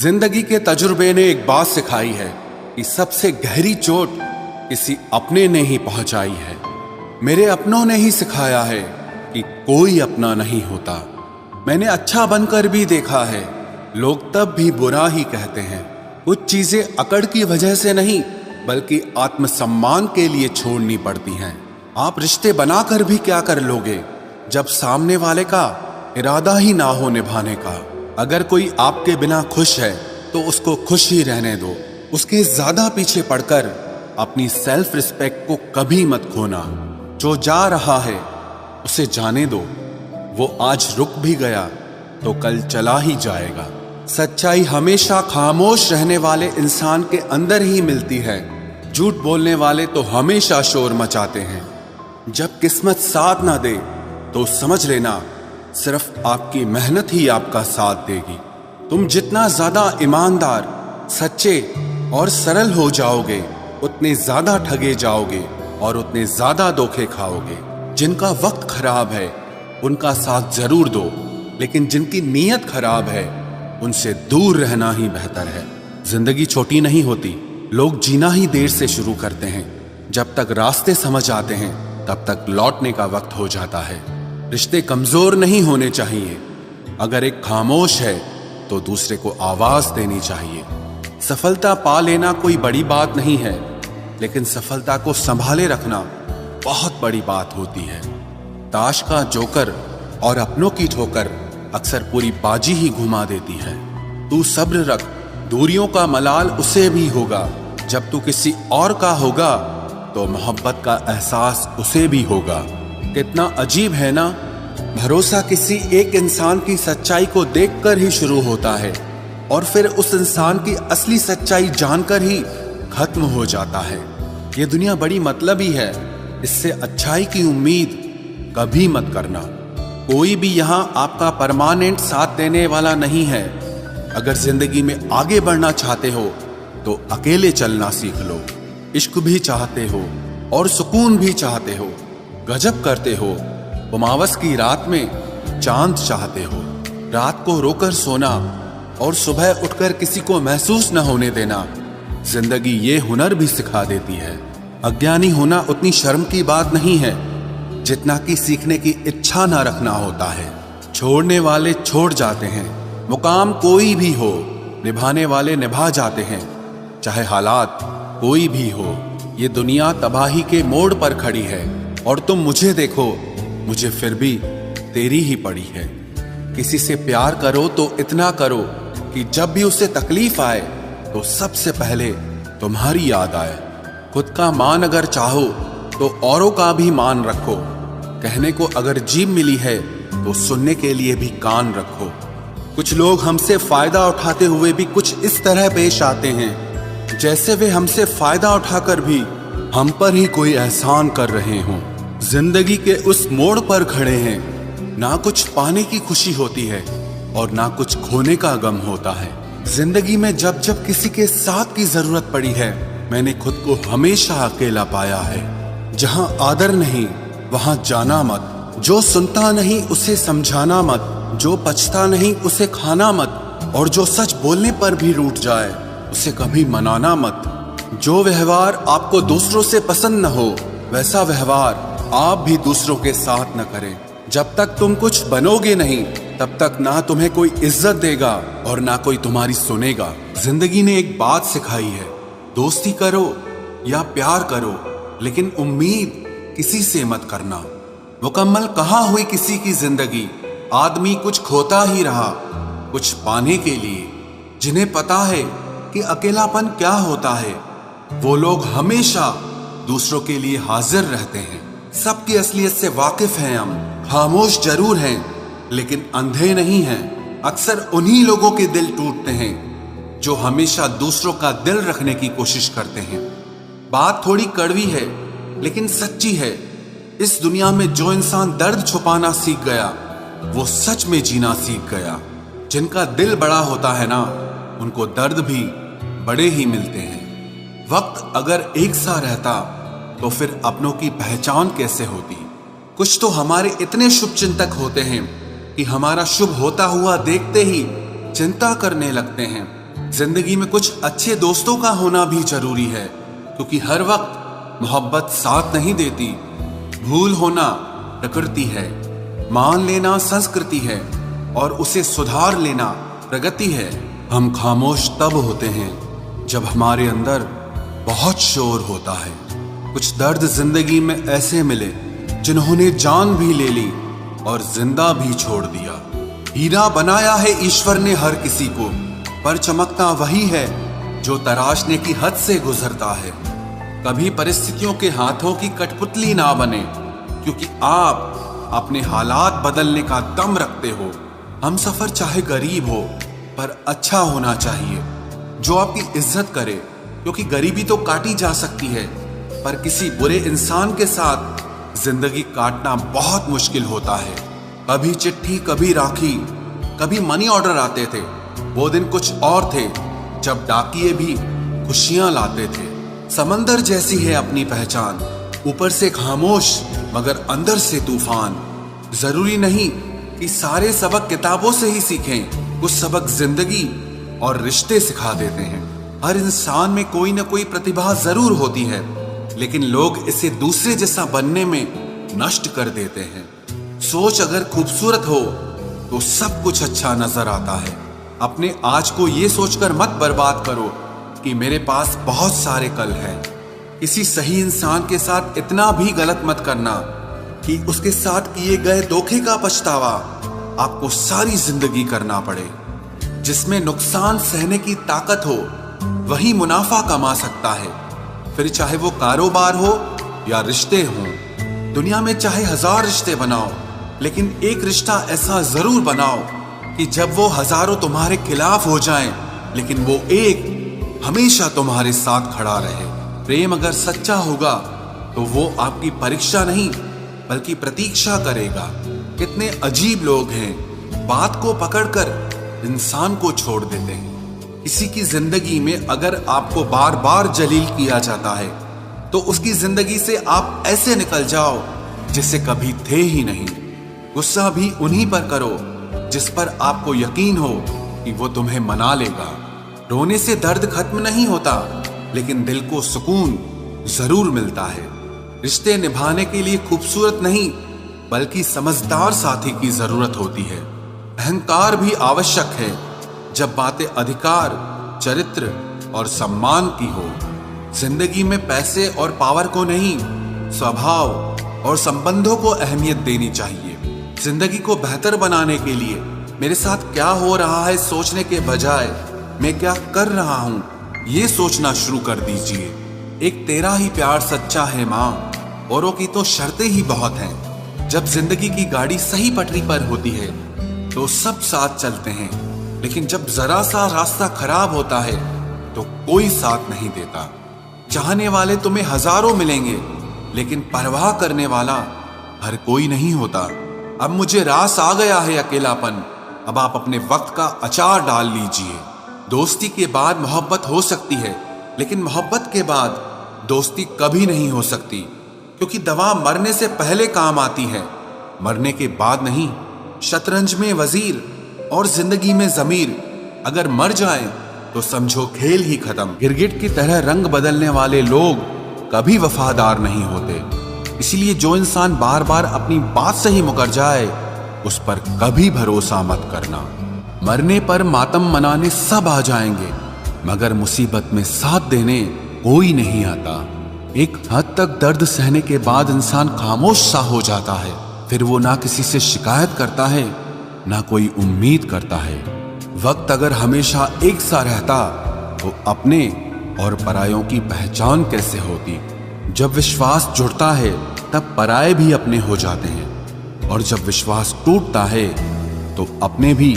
जिंदगी के तजुर्बे ने एक बात सिखाई है कि सबसे गहरी चोट किसी अपने ने ही पहुंचाई है। मेरे अपनों ने ही सिखाया है कि कोई अपना नहीं होता। मैंने अच्छा बनकर भी देखा है, लोग तब भी बुरा ही कहते हैं। कुछ चीजें अकड़ की वजह से नहीं बल्कि आत्मसम्मान के लिए छोड़नी पड़ती हैं। आप रिश्ते बनाकर भी क्या कर लोगे जब सामने वाले का इरादा ही ना हो निभाने का। अगर कोई आपके बिना खुश है तो उसको खुश ही रहने दो। उसके ज्यादा पीछे पड़कर अपनी सेल्फ रिस्पेक्ट को कभी मत खोना। जो जा रहा है उसे जाने दो, वो आज रुक भी गया तो कल चला ही जाएगा। सच्चाई हमेशा खामोश रहने वाले इंसान के अंदर ही मिलती है। झूठ बोलने वाले तो हमेशा शोर मचाते हैं। जब किस्मत साथ ना दे तो समझ लेना सिर्फ आपकी मेहनत ही आपका साथ देगी। तुम जितना ज्यादा ईमानदार, सच्चे और सरल हो जाओगे उतने ज्यादा ठगे जाओगे और उतने ज्यादा धोखे खाओगे। जिनका वक्त खराब है उनका साथ जरूर दो, लेकिन जिनकी नीयत खराब है उनसे दूर रहना ही बेहतर है। जिंदगी छोटी नहीं होती, लोग जीना ही देर से शुरू करते हैं। जब तक रास्ते समझ आते हैं तब तक लौटने का वक्त हो जाता है। रिश्ते कमजोर नहीं होने चाहिए। अगर एक खामोश है तो दूसरे को आवाज देनी चाहिए। सफलता पा लेना कोई बड़ी बात नहीं है, लेकिन सफलता को संभाले रखना बहुत बड़ी बात होती है। ताश का जोकर और अपनों की ठोकर अक्सर पूरी बाजी ही घुमा देती है। तू सब्र रख, दूरियों का मलाल उसे भी होगा। जब तू किसी और का होगा तो मोहब्बत का एहसास उसे भी होगा। कितना अजीब है ना, भरोसा किसी एक इंसान की सच्चाई को देखकर ही शुरू होता है और फिर उस इंसान की असली सच्चाई जानकर ही खत्म हो जाता है। ये दुनिया बड़ी मतलबी है, इससे अच्छाई की उम्मीद कभी मत करना। कोई भी यहाँ आपका परमानेंट साथ देने वाला नहीं है। अगर जिंदगी में आगे बढ़ना चाहते हो तो अकेले चलना सीख लो। इश्क भी चाहते हो और सुकून भी चाहते हो, गजब करते हो। उमावस की रात में चांद चाहते हो। रात को रोकर सोना और सुबह उठकर किसी को महसूस न होने देना जिंदगी ये हुनर भी सिखा देती है। अज्ञानी होना उतनी शर्म की बात नहीं है जितना कि सीखने की इच्छा ना रखना होता है। छोड़ने वाले छोड़ जाते हैं, मुकाम कोई भी हो, निभाने वाले निभा जाते हैं। चाहे हालात कोई भी हो, ये दुनिया तबाही के मोड़ पर खड़ी है और तुम मुझे देखो, मुझे फिर भी तेरी ही पड़ी है। किसी से प्यार करो तो इतना करो कि जब भी उसे तकलीफ आए तो सबसे पहले तुम्हारी याद आए। खुद का मान अगर चाहो तो औरों का भी मान रखो। कहने को अगर जीभ मिली है तो सुनने के लिए भी कान रखो। कुछ लोग हमसे फायदा उठाते हुए भी कुछ इस तरह पेश आते हैं जैसे वे हमसे फायदा उठाकर भी हम पर ही कोई एहसान कर रहे हों। जिंदगी के उस मोड़ पर खड़े हैं, ना कुछ पाने की खुशी होती है और ना कुछ खोने का गम होता है। जिंदगी में जब जब किसी के साथ की जरूरत पड़ी है मैंने खुद को हमेशा अकेला पाया है। जहां आदर नहीं वहां जाना मत। जो सुनता नहीं उसे समझाना मत। जो पछता नहीं उसे खाना मत। और जो सच बोलने पर भी रूठ जाए उसे कभी मनाना मत। जो व्यवहार आपको दूसरों से पसंद न हो वैसा व्यवहार आप भी दूसरों के साथ न करें। जब तक तुम कुछ बनोगे नहीं तब तक ना तुम्हें कोई इज्जत देगा और ना कोई तुम्हारी सुनेगा। जिंदगी ने एक बात सिखाई है, दोस्ती करो या प्यार करो लेकिन उम्मीद किसी से मत करना। मुकम्मल कहाँ हुई किसी की जिंदगी, आदमी कुछ खोता ही रहा कुछ पाने के लिए। जिन्हें पता है कि अकेलापन क्या होता है वो लोग हमेशा दूसरों के लिए हाजिर रहते हैं। सबकी असलियत से वाकिफ हैं हम, खामोश जरूर हैं लेकिन अंधे नहीं हैं। अक्सर उन्हीं लोगों के दिल टूटते हैं जो हमेशा दूसरों का दिल रखने की कोशिश करते हैं। बात थोड़ी कड़वी है लेकिन सच्ची है। इस दुनिया में जो इंसान दर्द छुपाना सीख गया वो सच में जीना सीख गया। जिनका दिल बड़ा होता है ना उनको दर्द भी बड़े ही मिलते हैं। वक्त अगर एक सा रहता तो फिर अपनों की पहचान कैसे होती। कुछ तो हमारे इतने शुभ चिंतक होते हैं कि हमारा शुभ होता हुआ देखते ही चिंता करने लगते हैं। जिंदगी में कुछ अच्छे दोस्तों का होना भी जरूरी है, क्योंकि हर वक्त मोहब्बत साथ नहीं देती। भूल होना प्रकृति है, मान लेना संस्कृति है और उसे सुधार लेना प्रगति है। हम खामोश तब होते हैं जब हमारे अंदर बहुत शोर होता है। कुछ दर्द जिंदगी में ऐसे मिले जिन्होंने जान भी ले ली और जिंदा भी छोड़ दिया। हीरा बनाया है ईश्वर ने हर किसी को, पर चमकता वही है जो तराशने की हद से गुजरता है। कभी परिस्थितियों के हाथों की कठपुतली ना बने, क्योंकि आप अपने हालात बदलने का दम रखते हो। हम सफर चाहे गरीब हो पर अच्छा होना चाहिए, जो आपकी इज्जत करे, क्योंकि गरीबी तो काटी जा सकती है पर किसी बुरे इंसान के साथ जिंदगी काटना बहुत मुश्किल होता है। कभी चिट्ठी, कभी राखी, कभी मनी ऑर्डर आते थे। वो दिन कुछ और थे जब डाकिये भी खुशियां लाते थे। समंदर जैसी है अपनी पहचान, ऊपर से खामोश मगर अंदर से तूफान। जरूरी नहीं कि सारे सबक किताबों से ही सीखें, कुछ सबक जिंदगी और रिश्ते सिखा देते हैं। हर इंसान में कोई ना कोई प्रतिभा जरूर होती है, लेकिन लोग इसे दूसरे जैसा बनने में नष्ट कर देते हैं। सोच अगर खूबसूरत हो तो सब कुछ अच्छा नजर आता है। अपने आज को ये सोचकर मत बर्बाद करो कि मेरे पास बहुत सारे कल हैं। किसी सही इंसान के साथ इतना भी गलत मत करना कि उसके साथ किए गए धोखे का पछतावा आपको सारी जिंदगी करना पड़े। जिसमें नुकसान सहने की ताकत हो वही मुनाफा कमा सकता है, फिर चाहे वो कारोबार हो या रिश्ते हों। दुनिया में चाहे 1000 रिश्ते बनाओ, लेकिन एक रिश्ता ऐसा जरूर बनाओ कि जब वो हजारों तुम्हारे खिलाफ हो जाएं, लेकिन वो एक हमेशा तुम्हारे साथ खड़ा रहे। प्रेम अगर सच्चा होगा तो वो आपकी परीक्षा नहीं बल्कि प्रतीक्षा करेगा। कितने अजीब लोग हैं, बात को पकड़कर इंसान को छोड़ देते हैं। किसी की जिंदगी में अगर आपको बार बार जलील किया जाता है तो उसकी जिंदगी से आप ऐसे निकल जाओ जिसे कभी थे ही नहीं। गुस्सा भी उन्हीं पर करो जिस पर आपको यकीन हो कि वो तुम्हें मना लेगा। रोने से दर्द खत्म नहीं होता, लेकिन दिल को सुकून जरूर मिलता है। रिश्ते निभाने के लिए खूबसूरत नहीं बल्कि समझदार साथी की जरूरत होती है। अहंकार भी आवश्यक है जब बातें अधिकार, चरित्र और सम्मान की हो। जिंदगी में पैसे और पावर को नहीं, स्वभाव और संबंधों को अहमियत देनी चाहिए। जिंदगी को बेहतर बनाने के लिए मेरे साथ क्या हो रहा है सोचने के बजाय मैं क्या कर रहा हूं ये सोचना शुरू कर दीजिए। एक तेरा ही प्यार सच्चा है मां, औरों की तो शर्तें ही बहुत हैं। जब जिंदगी की गाड़ी सही पटरी पर होती है तो सब साथ चलते हैं, लेकिन जब जरा सा रास्ता खराब होता है तो कोई साथ नहीं देता। चाहने वाले तुम्हें हजारों मिलेंगे, लेकिन परवाह करने वाला हर कोई नहीं होता। अब मुझे रास आ गया है अकेलापन, अब आप अपने वक्त का अचार डाल लीजिए। दोस्ती के बाद मोहब्बत हो सकती है, लेकिन मोहब्बत के बाद दोस्ती कभी नहीं हो सकती, क्योंकि दवा मरने से पहले काम आती है, मरने के बाद नहीं। शतरंज में वजीर और जिंदगी में जमीर अगर मर जाएं तो समझो खेल ही खत्म। गिरगिट की तरह रंग बदलने वाले लोग कभी वफादार नहीं होते, इसलिए जो इंसान बार बार अपनी बात से ही मुकर जाए उस पर कभी भरोसा मत करना। मरने पर मातम मनाने सब आ जाएंगे, मगर मुसीबत में साथ देने कोई नहीं आता। एक हद तक दर्द सहने के बाद इंसान खामोश सा हो जाता है, फिर वो ना किसी से शिकायत करता है ना कोई उम्मीद करता है। वक्त अगर हमेशा एक सा रहता तो अपने और परायों की पहचान कैसे होती। जब विश्वास जुड़ता है तब पराये भी अपने हो जाते हैं, और जब विश्वास टूटता है तो अपने भी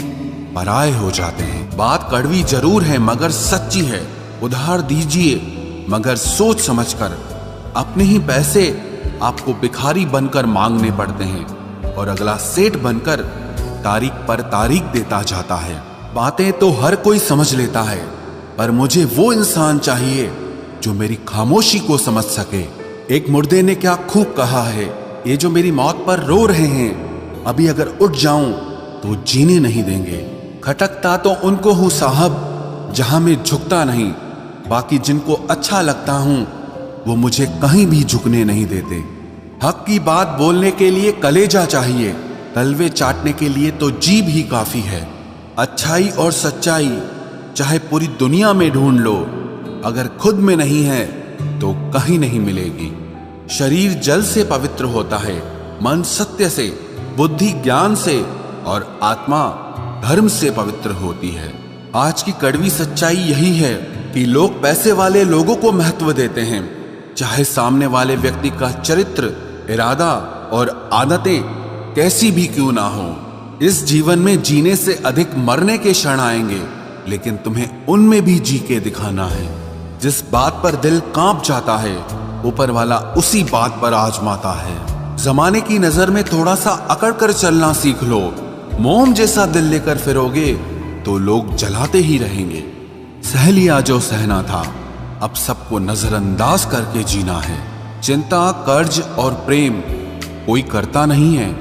पराये हो जाते हैं। बात कड़वी जरूर है मगर सच्ची है। उधार दीजिए मगर सोच समझकर। अपने ही पैसे आपको भिखारी बनकर मांगने पड़ते हैं, और अगला सेठ बनकर तारीख पर तारीख देता जाता है। बातें तो हर कोई समझ लेता है, पर मुझे वो इंसान चाहिए जो मेरी खामोशी को समझ सके। एक मुर्दे ने क्या खूब कहा है, ये जो मेरी मौत पर रो रहे हैं, अभी अगर उठ जाऊं तो जीने नहीं देंगे। खटकता तो उनको हूं साहब, जहां मैं झुकता नहीं, बाकी जिनको अच्छा लगता हूं वो मुझे कहीं भी झुकने नहीं देते। हक की बात बोलने के लिए कलेजा चाहिए, तलवे चाटने के लिए तो जीभ ही काफी है। अच्छाई और सच्चाई चाहे पूरी दुनिया में ढूंढ लो, अगर खुद में नहीं है तो कहीं नहीं मिलेगी। शरीर जल से पवित्र होता है, मन सत्य से, बुद्धि ज्ञान से और आत्मा धर्म से पवित्र होती है। आज की कड़वी सच्चाई यही है कि लोग पैसे वाले लोगों को महत्व देते हैं, चाहे सामने वाले व्यक्ति का चरित्र, इरादा और आदतें कैसी भी क्यों ना हो। इस जीवन में जीने से अधिक मरने के क्षण आएंगे, लेकिन तुम्हें उनमें भी जी के दिखाना है। जिस बात पर दिल कांप जाता है, ऊपर वाला उसी बात पर आजमाता है। जमाने की नजर में थोड़ा सा अकड़ कर चलना सीख लो। मोम जैसा दिल लेकर फिरोगे तो लोग जलाते ही रहेंगे। सह लिया जो सहना था, अब सबको नजरअंदाज करके जीना है। चिंता, कर्ज और प्रेम कोई करता नहीं है,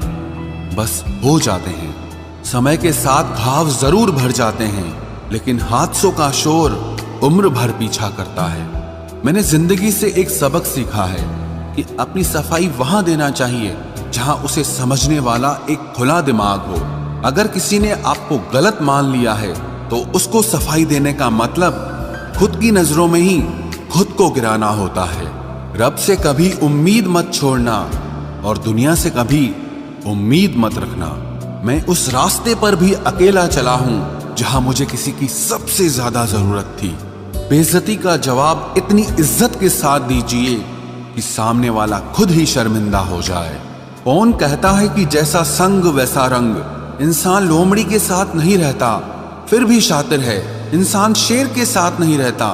बस हो जाते हैं। समय के साथ घाव जरूर भर जाते हैं, लेकिन हादसों का शोर उम्र भर पीछा करता है। मैंने जिंदगी से एक सबक सीखा है कि अपनी सफाई वहां देना चाहिए जहां उसे समझने वाला एक खुला दिमाग हो। अगर किसी ने आपको गलत मान लिया है तो उसको सफाई देने का मतलब खुद की नजरों में ही खुद को गिराना होता है। रब से कभी उम्मीद मत छोड़ना और दुनिया से कभी उम्मीद मत रखना। मैं उस रास्ते पर भी अकेला चला हूं जहां मुझे किसी की सबसे ज्यादा जरूरत थी। बेइज्जती का जवाब इतनी इज्जत के साथ दीजिए कि सामने वाला खुद ही शर्मिंदा हो जाए। कौन कहता है कि जैसा संग वैसा रंग। इंसान लोमड़ी के साथ नहीं रहता फिर भी शातिर है। इंसान शेर के साथ नहीं रहता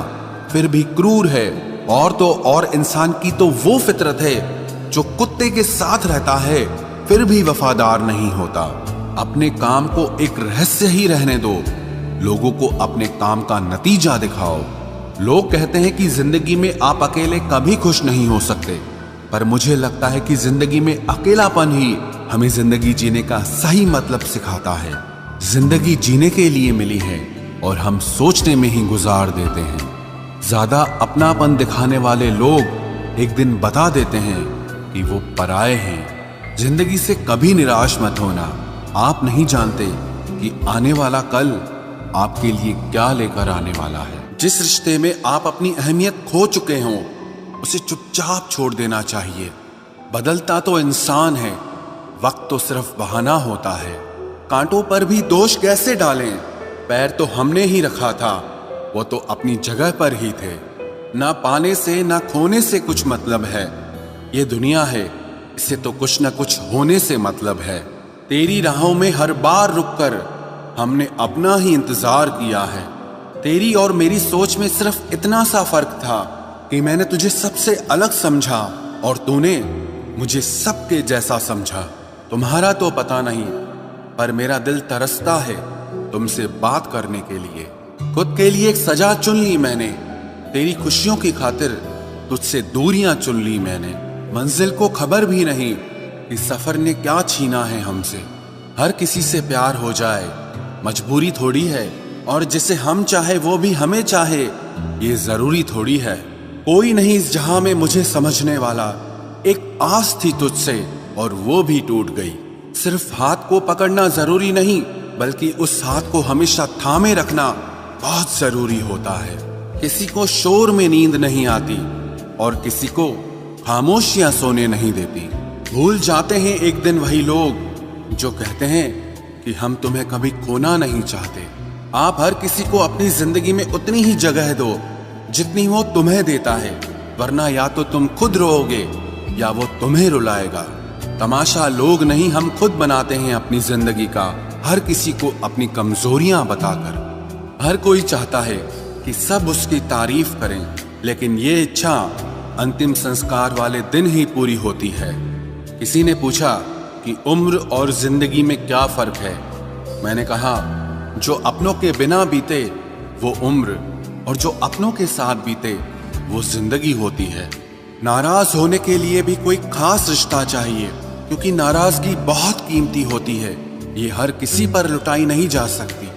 फिर भी क्रूर है। और तो और इंसान की तो वो फितरत है जो कुत्ते के साथ रहता है फिर भी वफादार नहीं होता। अपने काम को एक रहस्य ही रहने दो, लोगों को अपने काम का नतीजा दिखाओ। लोग कहते हैं कि जिंदगी में आप अकेले कभी खुश नहीं हो सकते, पर मुझे लगता है कि जिंदगी में अकेलापन ही हमें जिंदगी जीने का सही मतलब सिखाता है। जिंदगी जीने के लिए मिली है और हम सोचने में ही गुजार देते हैं। ज्यादा अपनापन दिखाने वाले लोग एक दिन बता देते हैं कि वो पराये हैं। जिंदगी से कभी निराश मत होना। आप नहीं जानते कि आने वाला कल आपके लिए क्या लेकर आने वाला है। जिस रिश्ते में आप अपनी अहमियत खो चुके हों उसे चुपचाप छोड़ देना चाहिए। बदलता तो इंसान है, वक्त तो सिर्फ बहाना होता है। कांटों पर भी दोष कैसे डालें, पैर तो हमने ही रखा था, वो तो अपनी जगह पर ही थे। ना पाने से ना खोने से कुछ मतलब है, ये दुनिया है इसे तो कुछ न कुछ होने से मतलब है। तेरी राहों में हर बार रुककर हमने अपना ही इंतजार किया है। तेरी और मेरी सोच में सिर्फ इतना सा फर्क था कि मैंने तुझे सबसे अलग समझा और तूने मुझे सबके जैसा समझा। तुम्हारा तो पता नहीं, पर मेरा दिल तरसता है तुमसे बात करने के लिए। खुद के लिए एक सजा चुन ली मैंने, तेरी खुशियों की खातिर तुझसे दूरियां चुन ली मैंने। मंजिल को खबर भी नहीं कि सफर ने क्या छीना है हमसे। हर किसी से प्यार हो जाए मजबूरी थोड़ी है, और जिसे हम चाहे वो भी हमें चाहे ये जरूरी थोड़ी है। कोई नहीं इस जहां में मुझे समझने वाला, एक आस थी तुझसे और वो भी टूट गई। सिर्फ हाथ को पकड़ना जरूरी नहीं, बल्कि उस हाथ को हमेशा थामे रखना बहुत जरूरी होता है। किसी को शोर में नींद नहीं आती और किसी को खामोशियां सोने नहीं देती। भूल जाते हैं एक दिन वही लोग जो कहते हैं कि हम तुम्हें कभी खोना नहीं चाहते। आप हर किसी को अपनी जिंदगी में उतनी ही जगह दो जितनी वो तुम्हें देता है, वरना या तो तुम खुद रोओगे या वो तुम्हें रुलाएगा। तमाशा लोग नहीं, हम खुद बनाते हैं अपनी जिंदगी का, हर किसी को अपनी कमजोरियां बताकर। हर कोई चाहता है कि सब उसकी तारीफ करें, लेकिन ये इच्छा अंतिम संस्कार वाले दिन ही पूरी होती है। किसी ने पूछा कि उम्र और जिंदगी में क्या फर्क है। मैंने कहा, जो अपनों के बिना बीते वो उम्र, और जो अपनों के साथ बीते वो जिंदगी होती है। नाराज होने के लिए भी कोई खास रिश्ता चाहिए, क्योंकि नाराजगी बहुत कीमती होती है, ये हर किसी पर लुटाई नहीं जा सकती।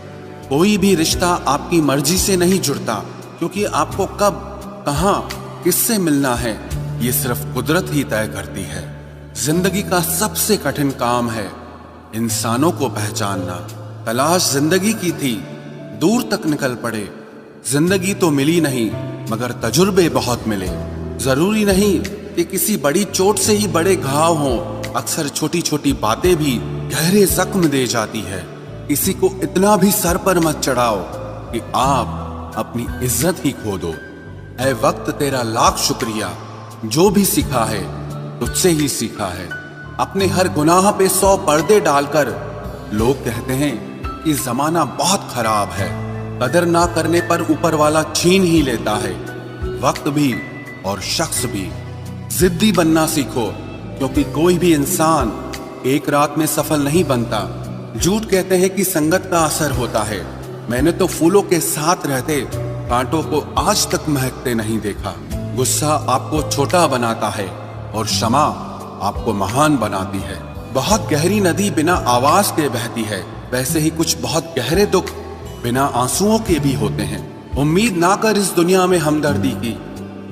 कोई भी रिश्ता आपकी मर्जी से नहीं जुड़ता, क्योंकि आपको कब, कहां, किससे मिलना है ये सिर्फ कुदरत ही तय करती है। जिंदगी का सबसे कठिन काम है इंसानों को पहचानना। तलाश जिंदगी की थी, दूर तक निकल पड़े। जिंदगी तो मिली नहीं, मगर तजुर्बे बहुत मिले। जरूरी नहीं कि किसी बड़ी चोट से ही बड़े घाव हों, अक्सर छोटी छोटी बातें भी गहरे जख्म दे जाती है। किसी को इतना भी सर पर मत चढ़ाओ कि आप अपनी इज्जत ही खो दो। ऐ वक्त तेरा लाख शुक्रिया, जो भी सीखा है तुझसे ही सीखा है। अपने हर गुनाह पे 100 पर्दे डालकर लोग कहते हैं कि जमाना बहुत खराब है। कदर ना करने पर ऊपर वाला छीन ही लेता है, वक्त भी और शख्स भी। जिद्दी बनना सीखो, क्योंकि कोई भी इंसान एक रात में सफल नहीं बनता। झूठ कहते हैं कि संगत का असर होता है। मैंने तो फूलों के साथ रहते कांटों को आज तक महकते नहीं देखा। गुस्सा आपको छोटा बनाता है और क्षमा आपको महान बनाती है। बहुत गहरी नदी बिना आवाज के बहती है, वैसे ही कुछ बहुत गहरे दुख बिना आंसुओं के भी होते हैं। उम्मीद ना कर इस दुनिया में हमदर्दी की,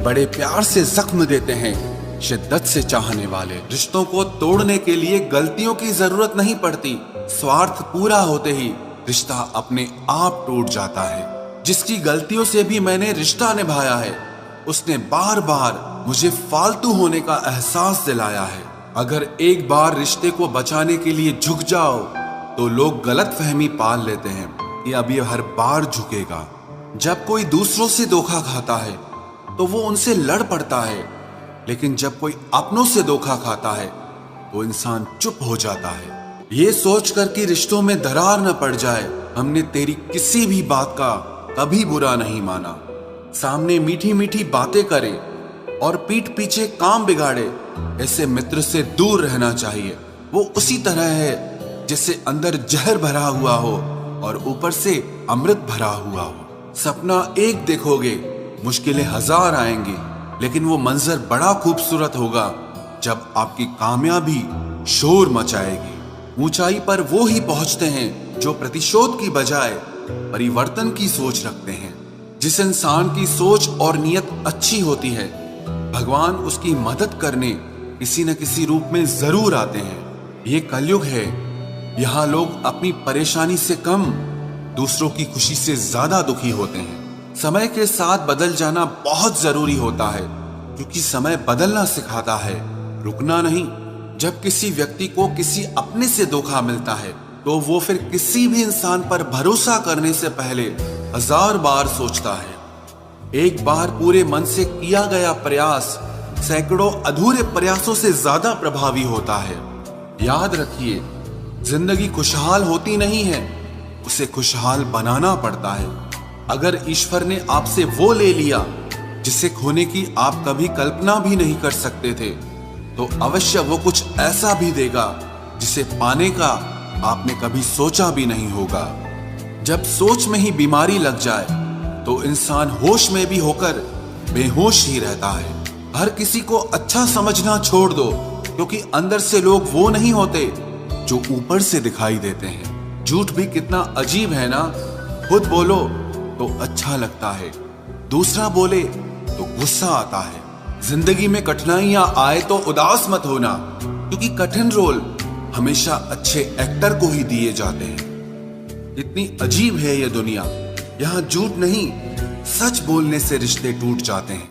बड़े प्यार से जख्म देते हैं शिद्दत से चाहने वाले। रिश्तों को तोड़ने के लिए गलतियों की जरूरत नहीं पड़ती, स्वार्थ पूरा होते ही रिश्ता अपने आप टूट जाता है। जिसकी गलतियों से भी मैंने रिश्ता निभाया है, उसने बार बार मुझे फालतू होने का एहसास दिलाया है। अगर एक बार रिश्ते को बचाने के लिए झुक जाओ तो लोग गलत फहमी पाल लेते हैं कि अब ये हर बार झुकेगा। जब कोई दूसरों से धोखा खाता है तो वो उनसे लड़ पड़ता है, लेकिन जब कोई अपनों से धोखा खाता है तो इंसान चुप हो जाता है। ये सोचकर कि रिश्तों में दरार न पड़ जाए, हमने तेरी किसी भी बात का कभी बुरा नहीं माना। सामने मीठी मीठी बातें करे और पीठ पीछे काम बिगाड़े, ऐसे मित्र से दूर रहना चाहिए। वो उसी तरह है जैसे अंदर जहर भरा हुआ हो और ऊपर से अमृत भरा हुआ हो। सपना एक देखोगे, मुश्किलें 1000 आएंगी, लेकिन वो मंजर बड़ा खूबसूरत होगा जब आपकी कामयाबी शोर मचाएगी। ऊंचाई पर वो ही पहुंचते हैं जो प्रतिशोध की बजाय परिवर्तन की सोच रखते हैं। जिस इंसान की सोच और नियत अच्छी होती है, भगवान उसकी मदद करने किसी न किसी रूप में जरूर आते हैं। ये कलयुग है, यहाँ लोग अपनी परेशानी से कम दूसरों की खुशी से ज्यादा दुखी होते हैं। समय के साथ बदल जाना बहुत जरूरी होता है, क्योंकि समय बदलना सिखाता है, रुकना नहीं। जब किसी व्यक्ति को किसी अपने से धोखा मिलता है तो वो फिर किसी भी इंसान पर भरोसा करने से पहले 1000 बार सोचता है। एक बार पूरे मन से किया गया प्रयास सैकड़ों अधूरे प्रयासों से ज्यादा प्रभावी होता है। याद रखिए, जिंदगी खुशहाल होती नहीं है, उसे खुशहाल बनाना पड़ता है। अगर ईश्वर ने आपसे वो ले लिया जिसे खोने की आप कभी कल्पना भी नहीं कर सकते थे, तो अवश्य वो कुछ ऐसा भी देगा जिसे पाने का आपने कभी सोचा भी नहीं होगा। जब सोच में ही बीमारी लग जाए तो इंसान होश में भी होकर बेहोश ही रहता है। हर किसी को अच्छा समझना छोड़ दो, क्योंकि अंदर से लोग वो नहीं होते जो ऊपर से दिखाई देते हैं। झूठ भी कितना अजीब है ना, खुद बोलो तो अच्छा लगता है, दूसरा बोले तो गुस्सा आता है। जिंदगी में कठिनाइयां आए तो उदास मत होना, क्योंकि कठिन रोल हमेशा अच्छे एक्टर को ही दिए जाते हैं। इतनी अजीब है ये दुनिया, यहाँ झूठ नहीं, सच बोलने से रिश्ते टूट जाते हैं।